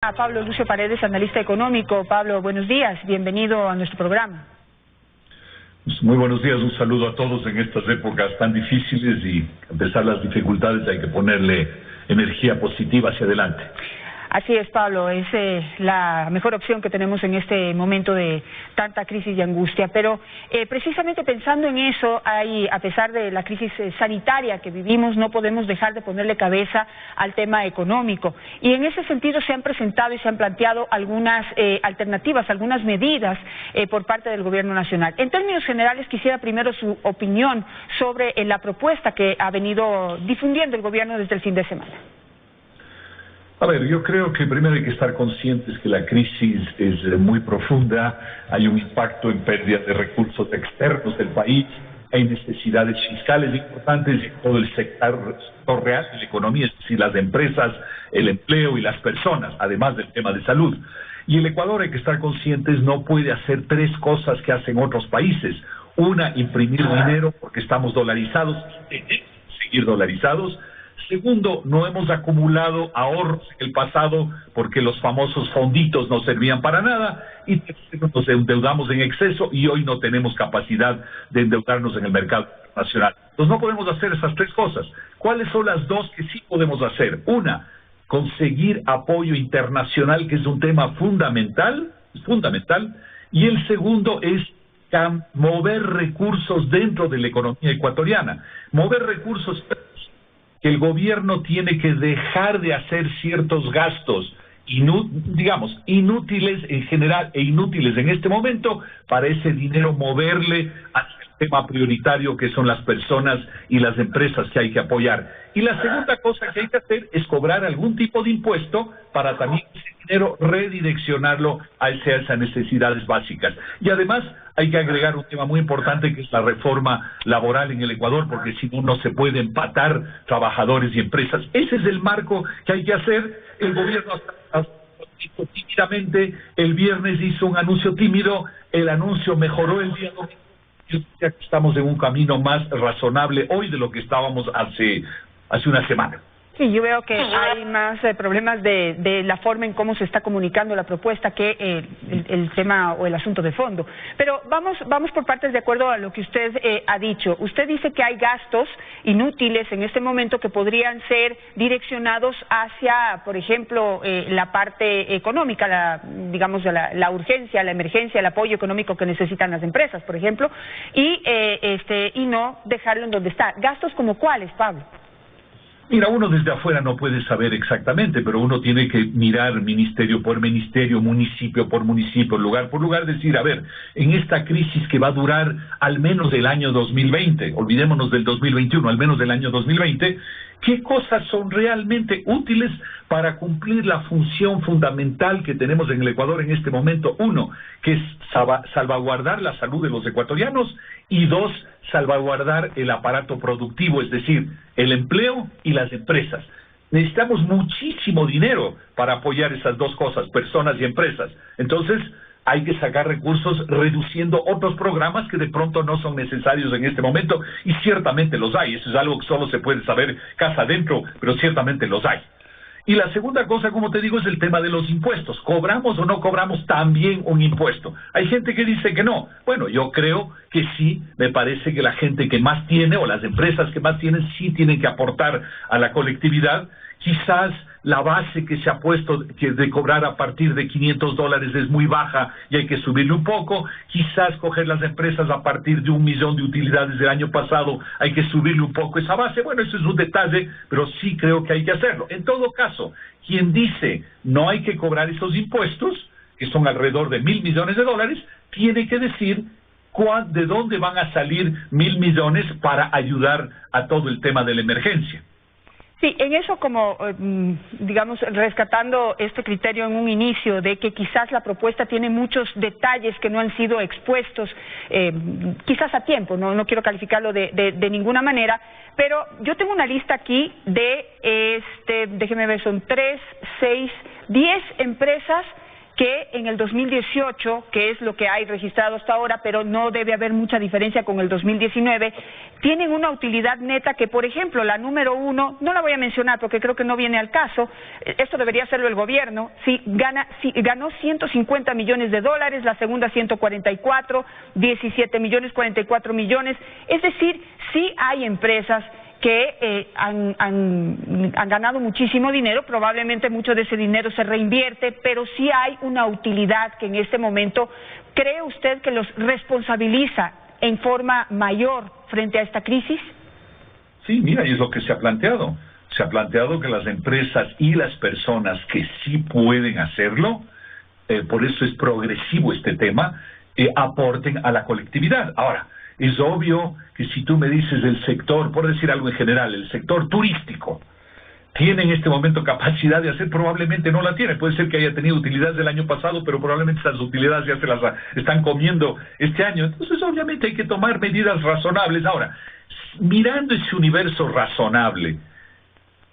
A Pablo Lucio Paredes, analista económico. Pablo, buenos días, bienvenido a nuestro programa. Muy buenos días, un saludo a todos en estas épocas tan difíciles y a pesar de las dificultades hay que ponerle energía positiva hacia adelante. Así es, Pablo, es la mejor opción que tenemos en este momento de tanta crisis y angustia, pero precisamente pensando en eso, a pesar de la crisis sanitaria que vivimos, no podemos dejar de ponerle cabeza al tema económico, y en ese sentido se han presentado y se han planteado algunas alternativas, algunas medidas por parte del Gobierno Nacional. En términos generales, quisiera primero su opinión sobre la propuesta que ha venido difundiendo el Gobierno desde el fin de semana. A ver, yo creo que primero hay que estar conscientes que la crisis es muy profunda, hay un impacto en pérdida de recursos externos del país, hay necesidades fiscales importantes en todo el sector real de la economía, es decir, las empresas, el empleo y las personas, además del tema de salud. Y el Ecuador, hay que estar conscientes, no puede hacer tres cosas que hacen otros países. Una, imprimir dinero porque estamos dolarizados, seguir dolarizados. Segundo, no hemos acumulado ahorros en el pasado porque los famosos fonditos no servían para nada. Y tercero, nos endeudamos en exceso y hoy no tenemos capacidad de endeudarnos en el mercado nacional. Entonces no podemos hacer esas tres cosas. ¿Cuáles son las dos que sí podemos hacer? Una, conseguir apoyo internacional, que es un tema fundamental. Y el segundo es mover recursos dentro de la economía ecuatoriana. Mover recursos que el gobierno tiene que dejar de hacer ciertos gastos, inútiles en general e inútiles en este momento, para ese dinero moverle al tema prioritario que son las personas y las empresas que hay que apoyar. Y la segunda cosa que hay que hacer es cobrar algún tipo de impuesto para también ese dinero redireccionarlo a esas necesidades básicas. Y además hay que agregar un tema muy importante, que es la reforma laboral en el Ecuador, porque si no, no se puede empatar trabajadores y empresas. Ese es el marco que hay que hacer. El gobierno hizo tímidamente, el viernes hizo un anuncio tímido, el anuncio mejoró el día domingo. Yo diría que estamos en un camino más razonable hoy de lo que estábamos hace una semana. Sí, yo veo que hay más problemas de la forma en cómo se está comunicando la propuesta que el tema o el asunto de fondo. Pero vamos por partes de acuerdo a lo que usted ha dicho. Usted dice que hay gastos inútiles en este momento que podrían ser direccionados hacia, por ejemplo, la parte económica, la urgencia, la emergencia, el apoyo económico que necesitan las empresas, por ejemplo, y no dejarlo en donde está. ¿Gastos como cuáles, Pablo? Mira, uno desde afuera no puede saber exactamente, pero uno tiene que mirar ministerio por ministerio, municipio por municipio, lugar por lugar, decir, a ver, en esta crisis que va a durar al menos el año 2020, olvidémonos del 2021, al menos del año 2020, ¿qué cosas son realmente útiles para cumplir la función fundamental que tenemos en el Ecuador en este momento? Uno, que es salvaguardar la salud de los ecuatorianos, y dos, salvaguardar el aparato productivo, es decir, el empleo y las empresas. Necesitamos muchísimo dinero para apoyar esas dos cosas, personas y empresas. Entonces, hay que sacar recursos reduciendo otros programas que de pronto no son necesarios en este momento, y ciertamente los hay. Eso es algo que solo se puede saber casa adentro, pero ciertamente los hay. Y la segunda cosa, como te digo, es el tema de los impuestos. ¿Cobramos o no cobramos también un impuesto? Hay gente que dice que no. Bueno, yo creo que sí. Me parece que la gente que más tiene, o las empresas que más tienen, sí tienen que aportar a la colectividad. Quizás la base que se ha puesto de cobrar a partir de $500 es muy baja y hay que subirle un poco. Quizás coger las empresas a partir de 1 millón de utilidades del año pasado, hay que subirle un poco esa base. Bueno, eso es un detalle, pero sí creo que hay que hacerlo. En todo caso, quien dice no hay que cobrar esos impuestos, que son alrededor de $1.000 millones, tiene que decir de dónde van a salir 1.000 millones para ayudar a todo el tema de la emergencia. Sí, en eso rescatando este criterio en un inicio de que quizás la propuesta tiene muchos detalles que no han sido expuestos, quizás a tiempo, no quiero calificarlo de ninguna manera, pero yo tengo una lista aquí de, déjeme ver, son 3, 6, 10 empresas que en el 2018, que es lo que hay registrado hasta ahora, pero no debe haber mucha diferencia con el 2019, tienen una utilidad neta que, por ejemplo, la número 1, no la voy a mencionar porque creo que no viene al caso, esto debería hacerlo el gobierno, ganó 150 millones de dólares, la segunda 144, 17 millones, 44 millones, es decir, sí hay empresas que han ganado muchísimo dinero, probablemente mucho de ese dinero se reinvierte, pero sí hay una utilidad que en este momento, ¿cree usted que los responsabiliza en forma mayor frente a esta crisis? Sí, mira, y es lo que se ha planteado. Se ha planteado que las empresas y las personas que sí pueden hacerlo, por eso es progresivo este tema, aporten a la colectividad. Ahora, es obvio que si tú me dices el sector, por decir algo en general, el sector turístico, ¿tiene en este momento capacidad de hacer? Probablemente no la tiene. Puede ser que haya tenido utilidades del año pasado, pero probablemente esas utilidades ya se las están comiendo este año. Entonces, obviamente hay que tomar medidas razonables. Ahora, mirando ese universo razonable,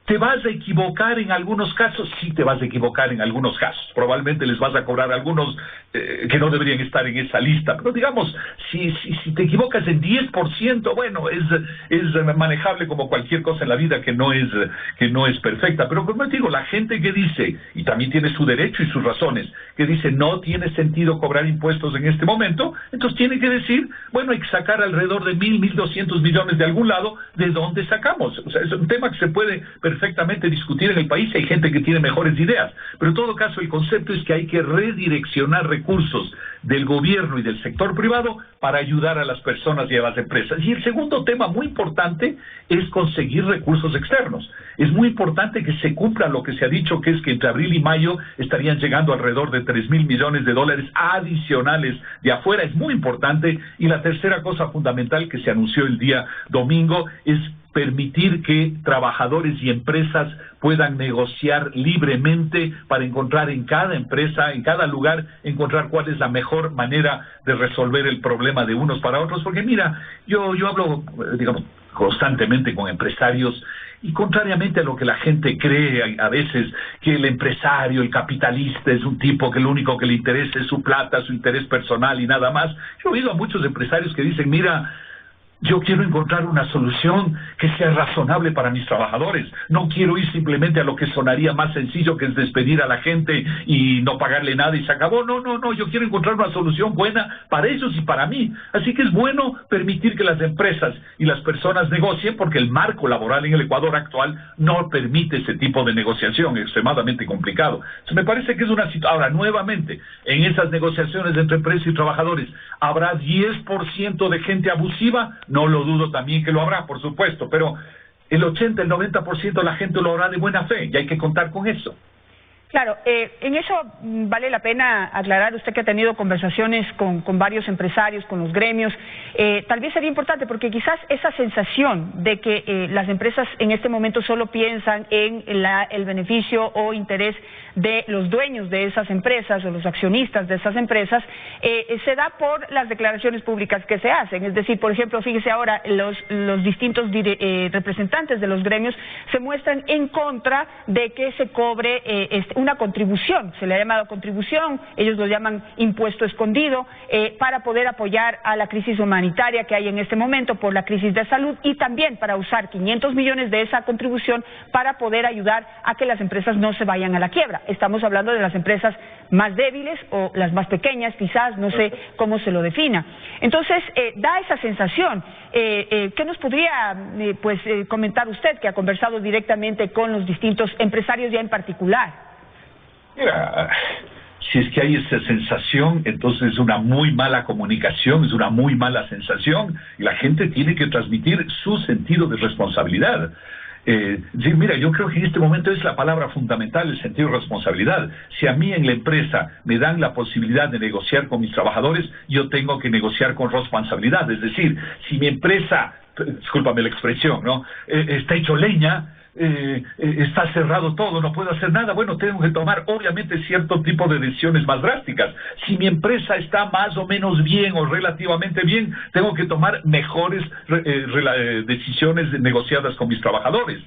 ¿te vas a equivocar en algunos casos? Sí, te vas a equivocar en algunos casos. Probablemente les vas a cobrar a algunos que no deberían estar en esa lista. Pero digamos, si te equivocas en 10%, bueno, es manejable como cualquier cosa en la vida que no es perfecta. Pero como te digo, la gente que dice, y también tiene su derecho y sus razones, que dice no tiene sentido cobrar impuestos en este momento, entonces tiene que decir, bueno, hay que sacar alrededor de 1.200 millones de algún lado. ¿De dónde sacamos? O sea, es un tema que se puede perfectamente discutir en el país, hay gente que tiene mejores ideas, pero en todo caso el concepto es que hay que redireccionar recursos del gobierno y del sector privado para ayudar a las personas y a las empresas. Y el segundo tema muy importante es conseguir recursos externos. Es muy importante que se cumpla lo que se ha dicho, que es que entre abril y mayo estarían llegando alrededor de 3.000 millones de dólares adicionales de afuera. Es muy importante. Y la tercera cosa fundamental que se anunció el día domingo es permitir que trabajadores y empresas puedan negociar libremente para encontrar en cada empresa, en cada lugar, encontrar cuál es la mejor manera de resolver el problema de unos para otros. Porque mira, yo hablo, digamos, constantemente con empresarios y contrariamente a lo que la gente cree a veces, que el empresario, el capitalista es un tipo que lo único que le interesa es su plata, su interés personal y nada más. Yo he oído a muchos empresarios que dicen, mira, yo quiero encontrar una solución que sea razonable para mis trabajadores. No quiero ir simplemente a lo que sonaría más sencillo, que es despedir a la gente y no pagarle nada y se acabó. No, yo quiero encontrar una solución buena para ellos y para mí. Así que es bueno permitir que las empresas y las personas negocien, porque el marco laboral en el Ecuador actual no permite ese tipo de negociación, extremadamente complicado. Entonces, me parece que es una situación. Ahora, nuevamente, en esas negociaciones entre empresas y trabajadores, ¿habrá 10% de gente abusiva? No lo dudo también que lo habrá, por supuesto, pero el 80, el 90% de la gente lo hará de buena fe y hay que contar con eso. Claro, en eso vale la pena aclarar, usted que ha tenido conversaciones con varios empresarios, con los gremios, tal vez sería importante porque quizás esa sensación de que las empresas en este momento solo piensan en el beneficio o interés de los dueños de esas empresas o los accionistas de esas empresas, se da por las declaraciones públicas que se hacen. Es decir, por ejemplo, fíjese ahora, los distintos representantes de los gremios se muestran en contra de que se cobre una contribución, se le ha llamado contribución, ellos lo llaman impuesto escondido, para poder apoyar a la crisis humanitaria que hay en este momento por la crisis de salud y también para usar 500 millones de esa contribución para poder ayudar a que las empresas no se vayan a la quiebra. Estamos hablando de las empresas más débiles o las más pequeñas, quizás, no sé cómo se lo defina. Entonces, da esa sensación. ¿Qué nos podría comentar usted, que ha conversado directamente con los distintos empresarios ya en particular? Mira, si es que hay esa sensación, entonces es una muy mala comunicación, es una muy mala sensación, y la gente tiene que transmitir su sentido de responsabilidad. Sí, mira, yo creo que en este momento es la palabra fundamental, el sentido de responsabilidad. Si a mí en la empresa me dan la posibilidad de negociar con mis trabajadores, yo tengo que negociar con responsabilidad. Es decir, si mi empresa, discúlpame la expresión, ¿no?, está hecho leña, está cerrado todo, no puedo hacer nada, bueno, tengo que tomar obviamente cierto tipo de decisiones más drásticas. Si mi empresa está más o menos bien o relativamente bien, tengo que tomar mejores decisiones negociadas con mis trabajadores.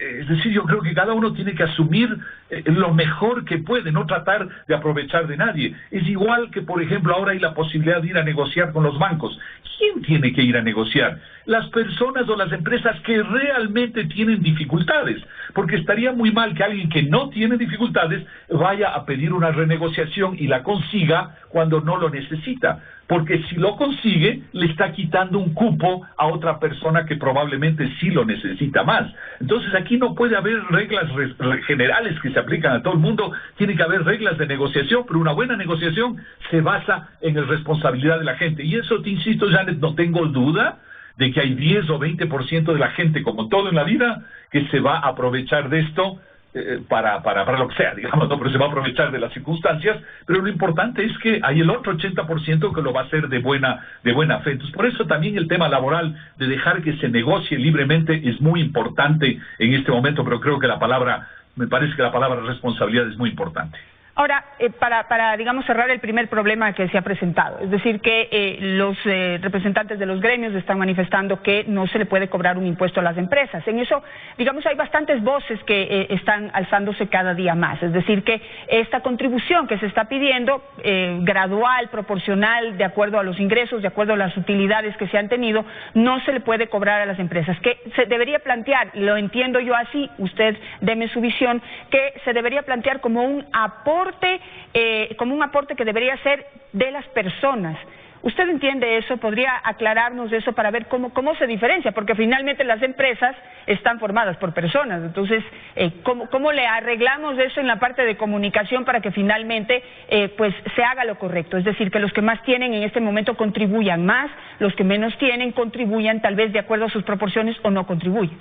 Es decir, yo creo que cada uno tiene que asumir lo mejor que puede, no tratar de aprovechar de nadie. Es igual que, por ejemplo, ahora hay la posibilidad de ir a negociar con los bancos. ¿Quién tiene que ir a negociar? Las personas o las empresas que realmente tienen dificultades, porque estaría muy mal que alguien que no tiene dificultades vaya a pedir una renegociación y la consiga cuando no lo necesita, porque si lo consigue, le está quitando un cupo a otra persona que probablemente sí lo necesita más. Entonces aquí no puede haber reglas generales que se aplican a todo el mundo, tiene que haber reglas de negociación, pero una buena negociación se basa en la responsabilidad de la gente. Y eso, te insisto, Janet, no tengo duda de que hay 10 o 20% de la gente, como todo en la vida, que se va a aprovechar de esto para lo que sea, digamos, ¿no? Pero se va a aprovechar de las circunstancias, pero lo importante es que hay el otro 80% que lo va a hacer de buena fe. Entonces, por eso también el tema laboral, de dejar que se negocie libremente, es muy importante en este momento, pero creo que me parece que la palabra responsabilidad es muy importante. Ahora, para digamos, cerrar el primer problema que se ha presentado, es decir, que los representantes de los gremios están manifestando que no se le puede cobrar un impuesto a las empresas. En eso, digamos, hay bastantes voces que están alzándose cada día más. Es decir, que esta contribución que se está pidiendo, gradual, proporcional, de acuerdo a los ingresos, de acuerdo a las utilidades que se han tenido, no se le puede cobrar a las empresas. Que se debería plantear, lo entiendo yo así, usted deme su visión, que se debería plantear como un aporte que debería ser de las personas. ¿Usted entiende eso? ¿Podría aclararnos eso para ver cómo se diferencia? Porque finalmente las empresas están formadas por personas. Entonces, ¿cómo le arreglamos eso en la parte de comunicación para que finalmente pues se haga lo correcto? Es decir, que los que más tienen en este momento contribuyan más, los que menos tienen contribuyan tal vez de acuerdo a sus proporciones o no contribuyen.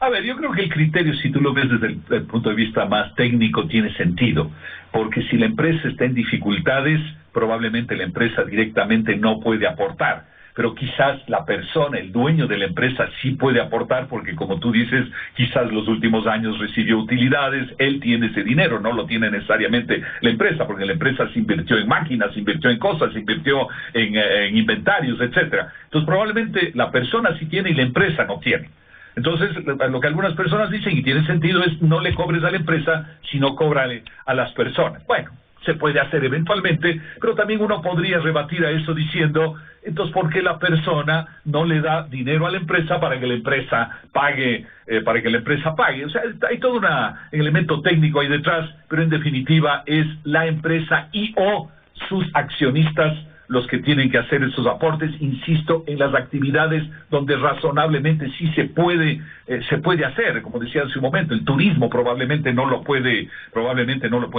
A ver, yo creo que el criterio, si tú lo ves desde el punto de vista más técnico, tiene sentido, porque si la empresa está en dificultades, probablemente la empresa directamente no puede aportar, pero quizás la persona, el dueño de la empresa, sí puede aportar, porque como tú dices, quizás los últimos años recibió utilidades, él tiene ese dinero, no lo tiene necesariamente la empresa, porque la empresa se invirtió en máquinas, se invirtió en cosas, se invirtió en inventarios, etcétera. Entonces probablemente la persona sí tiene y la empresa no tiene. Entonces, lo que algunas personas dicen, y tiene sentido, es no le cobres a la empresa, sino cóbrale a las personas. Bueno, se puede hacer eventualmente, pero también uno podría rebatir a eso diciendo, entonces, ¿por qué la persona no le da dinero a la empresa para que la empresa pague? O sea, hay todo un elemento técnico ahí detrás, pero en definitiva es la empresa y o sus accionistas los que tienen que hacer esos aportes, insisto, en las actividades donde razonablemente sí se puede hacer, como decía hace un momento, el turismo probablemente no lo puede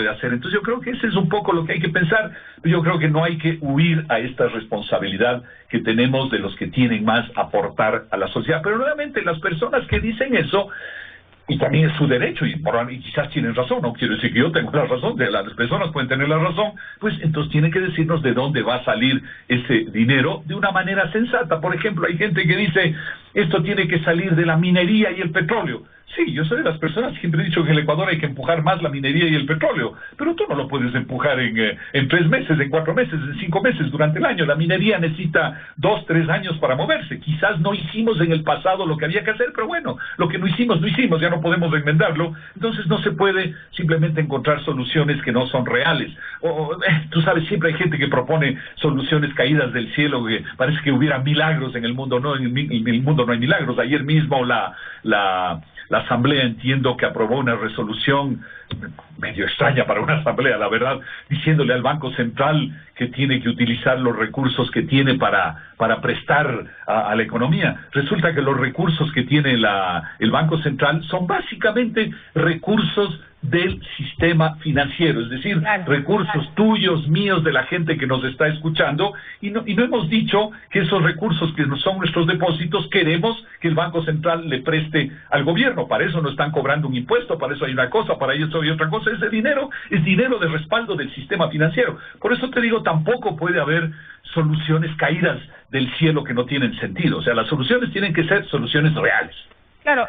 hacer. Entonces yo creo que ese es un poco lo que hay que pensar. Yo creo que no hay que huir a esta responsabilidad que tenemos de los que tienen más aportar a la sociedad. Pero nuevamente, las personas que dicen eso, y también es su derecho, y quizás tienen razón, no quiero decir que yo tengo la razón, las personas pueden tener la razón, pues entonces tienen que decirnos de dónde va a salir ese dinero de una manera sensata. Por ejemplo, hay gente que dice, esto tiene que salir de la minería y el petróleo. Sí, yo soy de las personas que siempre he dicho que en el Ecuador hay que empujar más la minería y el petróleo, pero tú no lo puedes empujar en 3 meses, en 4 meses, en 5 meses durante el año. La minería necesita 2, 3 años para moverse. Quizás no hicimos en el pasado lo que había que hacer, pero bueno, lo que no hicimos, ya no podemos enmendarlo. Entonces no se puede simplemente encontrar soluciones que no son reales. Tú sabes, siempre hay gente que propone soluciones caídas del cielo, que parece que hubiera milagros en el mundo. No, en el mundo no hay milagros. Ayer mismo la Asamblea, entiendo que aprobó una resolución medio extraña para una Asamblea, la verdad, diciéndole al Banco Central que tiene que utilizar los recursos que tiene para prestar a la economía. Resulta que los recursos que tiene el Banco Central son básicamente recursos del sistema financiero, es decir, recursos tuyos, míos, de la gente que nos está escuchando, y no hemos dicho que esos recursos que son nuestros depósitos queremos que el Banco Central le preste al gobierno. Para eso no están cobrando un impuesto, para eso hay una cosa, para eso hay otra cosa. Ese dinero es dinero de respaldo del sistema financiero. Por eso te digo, tampoco puede haber soluciones caídas del cielo que no tienen sentido. O sea, las soluciones tienen que ser soluciones reales. Claro,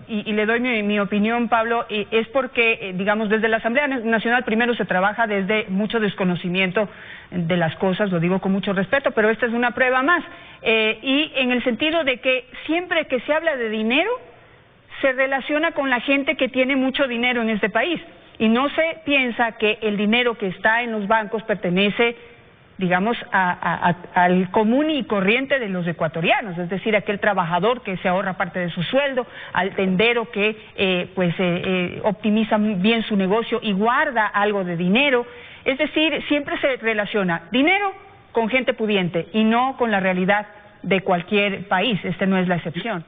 y le doy mi opinión, Pablo, es porque, digamos, desde la Asamblea Nacional primero se trabaja desde mucho desconocimiento de las cosas, lo digo con mucho respeto, pero esta es una prueba más, y en el sentido de que siempre que se habla de dinero, se relaciona con la gente que tiene mucho dinero en este país, y no se piensa que el dinero que está en los bancos pertenece, digamos, al común y corriente de los ecuatorianos, es decir, aquel trabajador que se ahorra parte de su sueldo, al tendero que optimiza bien su negocio y guarda algo de dinero. Es decir, siempre se relaciona dinero con gente pudiente y no con la realidad de cualquier país. Este no es la excepción.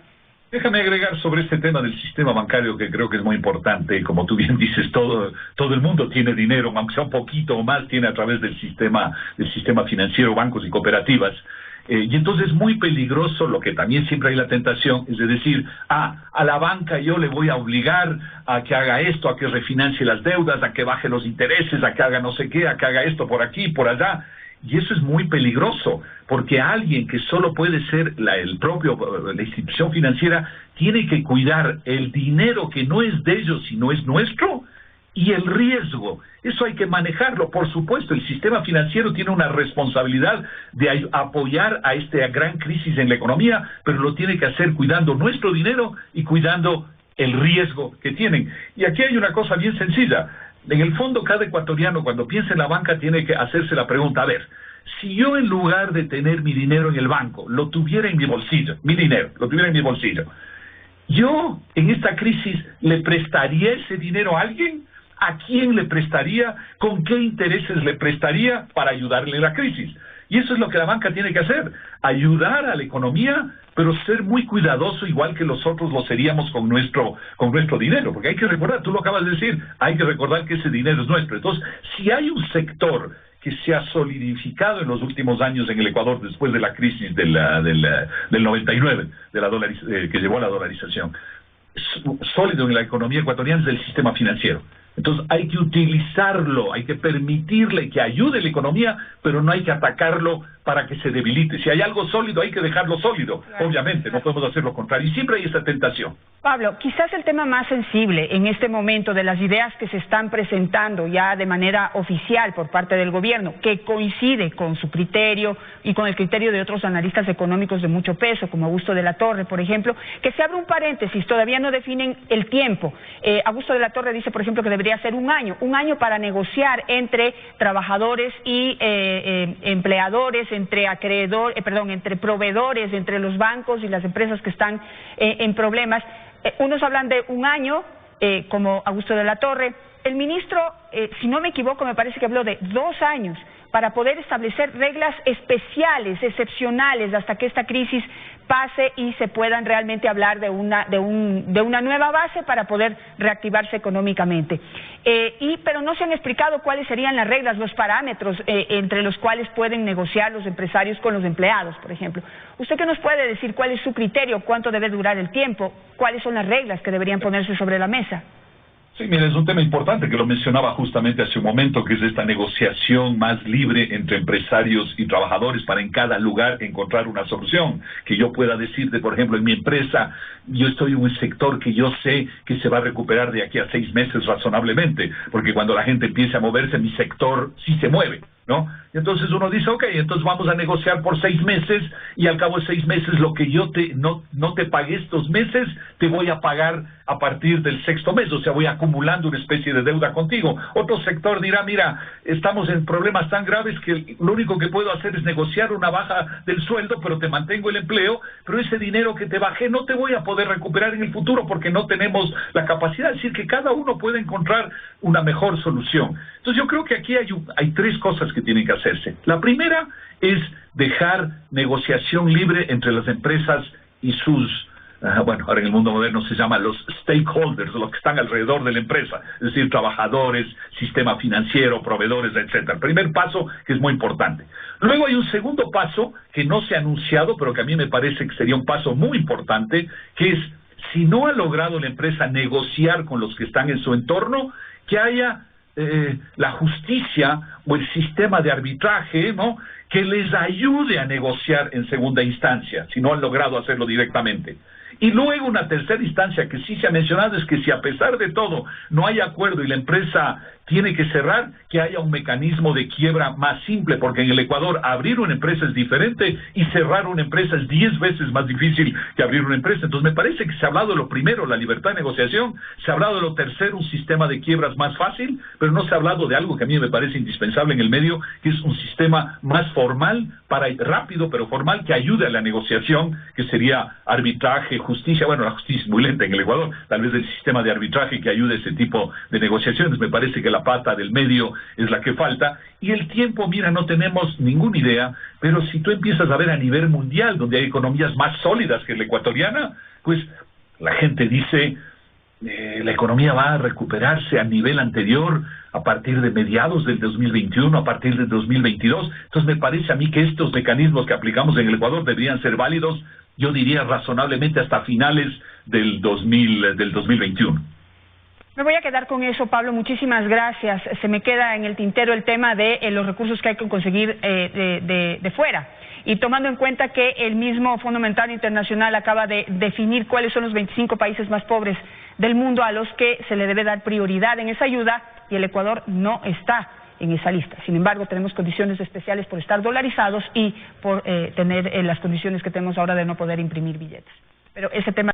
Déjame agregar sobre este tema del sistema bancario, que creo que es muy importante. Como tú bien dices, todo el mundo tiene dinero, aunque sea un poquito o más, tiene a través del sistema financiero, bancos y cooperativas. Y entonces es muy peligroso, lo que también siempre hay la tentación, es de decir, a la banca yo le voy a obligar a que haga esto, a que refinancie las deudas, a que baje los intereses, a que haga no sé qué, a que haga esto por aquí, por allá. Y eso es muy peligroso, porque alguien que solo puede ser la institución financiera tiene que cuidar el dinero que no es de ellos, sino es nuestro, y el riesgo. Eso hay que manejarlo. Por supuesto, el sistema financiero tiene una responsabilidad de apoyar a esta gran crisis en la economía, pero lo tiene que hacer cuidando nuestro dinero y cuidando el riesgo que tienen. Y aquí hay una cosa bien sencilla. En el fondo, cada ecuatoriano, cuando piensa en la banca, tiene que hacerse la pregunta, a ver, si yo en lugar de tener mi dinero en el banco, lo tuviera en mi bolsillo, mi dinero, lo tuviera en mi bolsillo, yo en esta crisis le prestaría ese dinero a alguien, ¿a quién le prestaría? ¿Con qué intereses le prestaría para ayudarle en la crisis? Y eso es lo que la banca tiene que hacer, ayudar a la economía, pero ser muy cuidadoso, igual que nosotros lo seríamos con nuestro dinero, porque hay que recordar, tú lo acabas de decir, hay que recordar que ese dinero es nuestro. Entonces, si hay un sector que se ha solidificado en los últimos años en el Ecuador, después de la crisis del 99, que llevó a la dolarización, sólido en la economía ecuatoriana, es el sistema financiero. Entonces hay que utilizarlo, hay que permitirle que ayude la economía, pero no hay que atacarlo para que se debilite. Si hay algo sólido, hay que dejarlo sólido. Claro, obviamente, no podemos hacer lo contrario. Y siempre hay esa tentación. Pablo, quizás el tema más sensible en este momento de las ideas que se están presentando ya de manera oficial por parte del gobierno, que coincide con su criterio y con el criterio de otros analistas económicos de mucho peso, como Augusto de la Torre, por ejemplo, que se abre un paréntesis, todavía no definen el tiempo. Augusto de la Torre dice, por ejemplo, que debería ser un año para negociar entre trabajadores y empleadores, entre proveedores, entre los bancos y las empresas que están en problemas. Unos hablan de un año, como Augusto de la Torre. El ministro, si no me equivoco, me parece que habló de 2 años para poder establecer reglas especiales, excepcionales, hasta que esta crisis pase y se puedan realmente hablar de una nueva base para poder reactivarse económicamente. Pero no se han explicado cuáles serían las reglas, los parámetros entre los cuales pueden negociar los empresarios con los empleados, por ejemplo. ¿Usted qué nos puede decir? ¿Cuál es su criterio? ¿Cuánto debe durar el tiempo? ¿Cuáles son las reglas que deberían ponerse sobre la mesa? Sí, mira, es un tema importante que lo mencionaba justamente hace un momento, que es esta negociación más libre entre empresarios y trabajadores para en cada lugar encontrar una solución. Que yo pueda decirte, por ejemplo, en mi empresa, yo estoy en un sector que yo sé que se va a recuperar de aquí a 6 meses razonablemente, porque cuando la gente empiece a moverse, mi sector sí se mueve, ¿no? Y entonces uno dice, ok, entonces vamos a negociar por 6 meses y al cabo de 6 meses lo que yo no te pagué estos meses, te voy a pagar a partir del 6º mes, o sea, voy acumulando una especie de deuda contigo. Otro sector dirá, mira, estamos en problemas tan graves que lo único que puedo hacer es negociar una baja del sueldo, pero te mantengo el empleo, pero ese dinero que te bajé no te voy a poder recuperar en el futuro porque no tenemos la capacidad. Es decir, que cada uno puede encontrar una mejor solución. Entonces yo creo que aquí hay 3 cosas que tienen que hacerse. La primera es dejar negociación libre entre las empresas y sus, ahora en el mundo moderno se llama los stakeholders, los que están alrededor de la empresa, es decir, trabajadores, sistema financiero, proveedores, etcétera. El primer paso, que es muy importante. Luego hay un segundo paso que no se ha anunciado, pero que a mí me parece que sería un paso muy importante, que es, si no ha logrado la empresa negociar con los que están en su entorno, que haya la justicia o el sistema de arbitraje, ¿no?, que les ayude a negociar en segunda instancia, si no han logrado hacerlo directamente. Y luego una tercera instancia que sí se ha mencionado es que si a pesar de todo no hay acuerdo y la empresa tiene que cerrar, que haya un mecanismo de quiebra más simple, porque en el Ecuador abrir una empresa es diferente y cerrar una empresa es 10 veces más difícil que abrir una empresa. Entonces me parece que se ha hablado de lo primero, la libertad de negociación, se ha hablado de lo tercero, un sistema de quiebras más fácil, pero no se ha hablado de algo que a mí me parece indispensable en el medio, que es un sistema más formal, rápido pero formal, que ayude a la negociación, que sería arbitraje, justicia. Bueno, la justicia es muy lenta en el Ecuador, tal vez el sistema de arbitraje que ayude a ese tipo de negociaciones. Me parece que la pata del medio es la que falta, y el tiempo, mira, no tenemos ninguna idea, pero si tú empiezas a ver a nivel mundial, donde hay economías más sólidas que la ecuatoriana, pues la gente dice, la economía va a recuperarse a nivel anterior a partir de mediados del 2021, a partir del 2022, entonces me parece a mí que estos mecanismos que aplicamos en el Ecuador deberían ser válidos, yo diría razonablemente hasta finales del 2021. Me voy a quedar con eso, Pablo, muchísimas gracias. Se me queda en el tintero el tema de los recursos que hay que conseguir de fuera. Y tomando en cuenta que el mismo Fondo Monetario Internacional acaba de definir cuáles son los 25 países más pobres del mundo a los que se le debe dar prioridad en esa ayuda, y el Ecuador no está en esa lista. Sin embargo, tenemos condiciones especiales por estar dolarizados y por tener las condiciones que tenemos ahora de no poder imprimir billetes. Pero ese tema